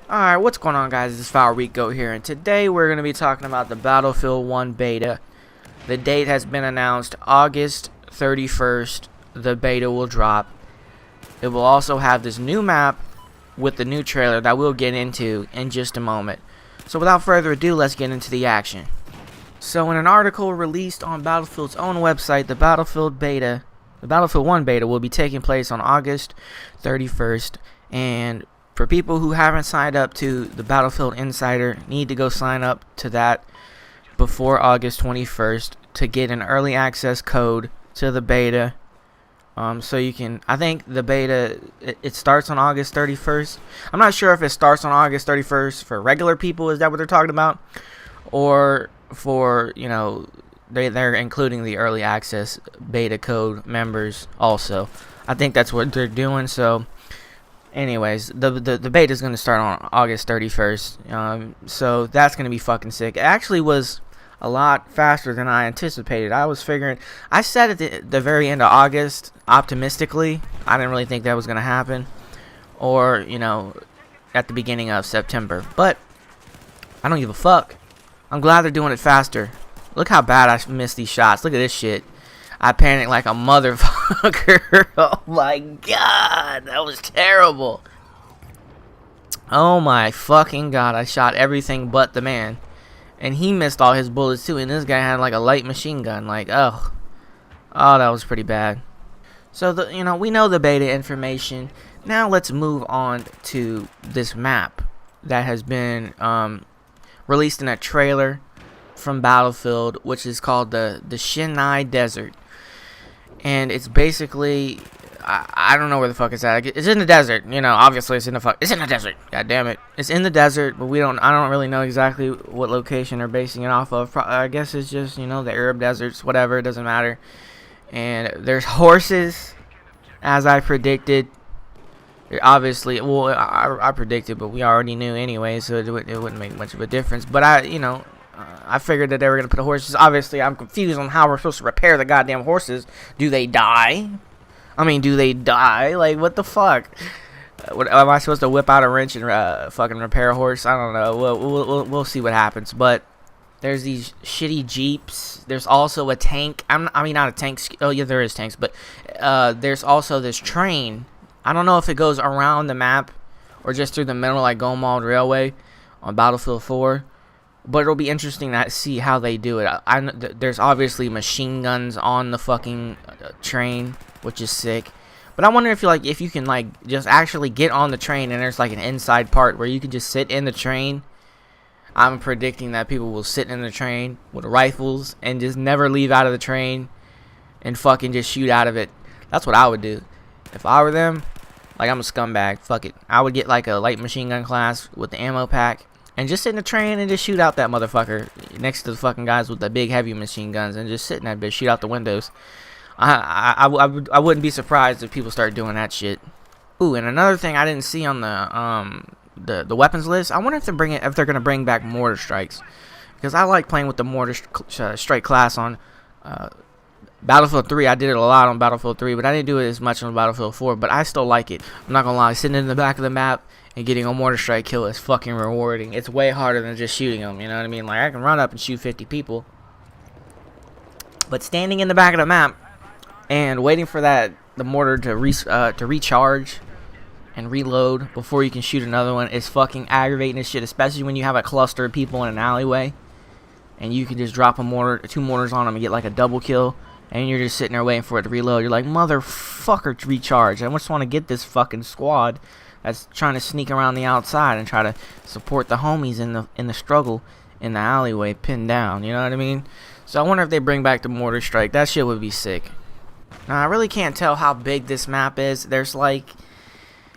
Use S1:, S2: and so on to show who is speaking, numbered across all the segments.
S1: Alright, what's going on, guys? This is ValREcO here, and today we're going to be talking about the Battlefield 1 beta. The date has been announced, August 31st. The beta will drop. It will also have this new map with the new trailer that we'll get into in just a moment. So without further ado, let's get into the action. So in an article released on Battlefield's own website, the Battlefield 1 beta will be taking place on August 31st, and for people who haven't signed up to the Battlefield Insider, need to go sign up to that before August 21st to get an early access code to the beta. So you can, I think the beta, it starts on August 31st. I'm not sure if it starts on August 31st for regular people, is that what they're talking about? Or for, you know, they're including the early access beta code members also. I think that's what they're doing, so anyways, the beta is going to start on August 31st, so that's going to be fucking sick. It actually was a lot faster than I anticipated. I was figuring, I said at the very end of August, optimistically. I didn't really think that was going to happen, or, you know, at the beginning of September, but I don't give a fuck. I'm glad they're doing it faster. Look how bad I missed these shots. Look at this shit. I panicked like a motherfucker. Oh my god, that was terrible. Oh my fucking god, I shot everything but the man. And he missed all his bullets too, and this guy had like a light machine gun. Like, oh, that was pretty bad. So, we know the beta information. Now let's move on to this map that has been released in a trailer from Battlefield, which is called the Shinai Desert. And it's basically, I don't know where the fuck it's at. It's in the desert, you know. Obviously, it's in the desert. God damn it, it's in the desert. But I don't really know exactly what location they're basing it off of. I guess it's just, you know, the Arab deserts, whatever. It doesn't matter. And there's horses, as I predicted. Obviously, well, I predicted, but we already knew anyway, so it wouldn't make much of a difference. But I figured that they were going to put the horses. Obviously, I'm confused on how we're supposed to repair the goddamn horses. Do they die? I mean, do they die? Like, what the fuck? Am I supposed to whip out a wrench and fucking repair a horse? I don't know. We'll see what happens. But there's these shitty jeeps. There's also a tank. I mean, not a tank. Oh, yeah, there is tanks. But there's also this train. I don't know if it goes around the map or just through the middle like Gomald Railway on Battlefield 4. But it'll be interesting to see how they do it. There's obviously machine guns on the fucking train, which is sick. But I wonder if you can like just actually get on the train and there's like an inside part where you can just sit in the train. I'm predicting that people will sit in the train with rifles and just never leave out of the train and fucking just shoot out of it. That's what I would do if I were them. Like, I'm a scumbag. Fuck it. I would get like a light machine gun class with the ammo pack and just sit in the train and just shoot out that motherfucker next to the fucking guys with the big heavy machine guns and just sit in that bitch, shoot out the windows. I wouldn't be surprised if people start doing that shit. Ooh, and another thing I didn't see on the weapons list, I wonder if they're gonna bring back mortar strikes, because I like playing with the mortar strike class on Battlefield 3. I did it a lot on Battlefield 3, but I didn't do it as much on Battlefield 4, but I still like it. I'm not gonna lie, sitting in the back of the map and getting a mortar strike kill is fucking rewarding. It's way harder than just shooting them, you know what I mean? Like, I can run up and shoot 50 people, but standing in the back of the map and waiting for the mortar to recharge and reload before you can shoot another one is fucking aggravating as shit, especially when you have a cluster of people in an alleyway and you can just drop two mortars on them and get like a double kill, and you're just sitting there waiting for it to reload. You're like, motherfucker, to recharge. I just want to get this fucking squad that's trying to sneak around the outside and try to support the homies in the struggle in the alleyway pinned down, you know what I mean? So I wonder if they bring back the mortar strike. That shit would be sick. Now, I really can't tell how big this map is. There's like,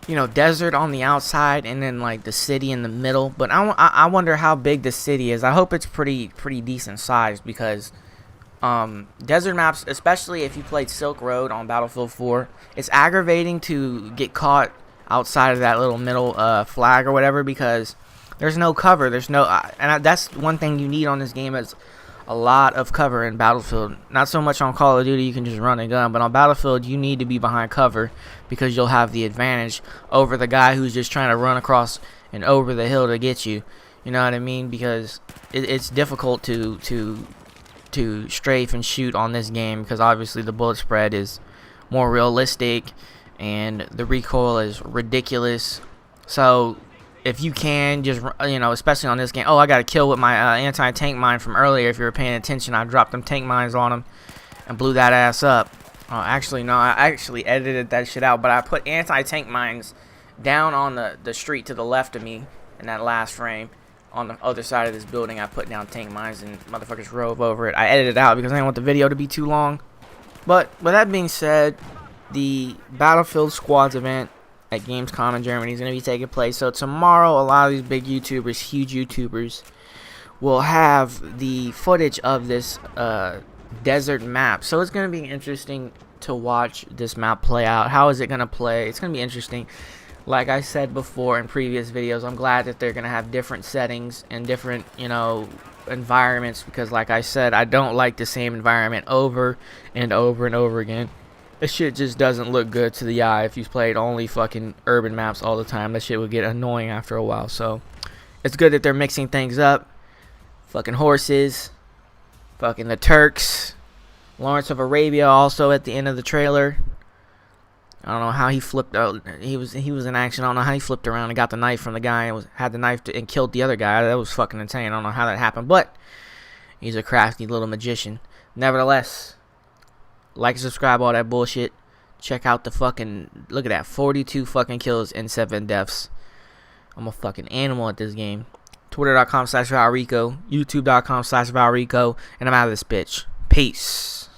S1: you know, desert on the outside and then like the city in the middle, but I wonder how big the city is. I hope it's pretty decent sized, because desert maps, especially if you played Silk Road on Battlefield 4, it's aggravating to get caught outside of that little middle flag or whatever, because there's no cover. There's no that's one thing you need on this game, is a lot of cover in Battlefield. Not so much on Call of Duty, you can just run and gun, but on Battlefield you need to be behind cover, because you'll have the advantage over the guy who's just trying to run across and over the hill to get you. You know what I mean? Because it's difficult to strafe and shoot on this game, because obviously the bullet spread is more realistic and the recoil is ridiculous. So if you can just, especially on this game. Oh, I got a kill with my anti-tank mine from earlier. If you were paying attention, I dropped them tank mines on him and blew that ass up. Actually, no, I actually edited that shit out, but I put anti-tank mines down on the street to the left of me in that last frame. On the other side of this building, I put down tank mines and motherfuckers drove over it. I edited it out because I didn't want the video to be too long. But with that being said, the Battlefield Squads event at Gamescom in Germany is going to be taking place. So tomorrow, a lot of these big YouTubers, huge YouTubers, will have the footage of this desert map. So it's going to be interesting to watch this map play out. How is it going to play? It's going to be interesting. Like I said before in previous videos, I'm glad that they're going to have different settings and different, environments, because like I said, I don't like the same environment over and over and over again. This shit just doesn't look good to the eye if you played only fucking urban maps all the time. That shit would get annoying after a while. So it's good that they're mixing things up. Fucking horses, fucking the Turks, Lawrence of Arabia also at the end of the trailer. I don't know how he flipped out. He was in action. I don't know how he flipped around and got the knife from the guy and had the knife and killed the other guy. That was fucking insane. I don't know how that happened, but he's a crafty little magician. Nevertheless, like and subscribe, all that bullshit. Check out the fucking, look at that, 42 fucking kills and 7 deaths. I'm a fucking animal at this game. Twitter.com/ValREcO, YouTube.com/ValREcO, and I'm out of this bitch. Peace.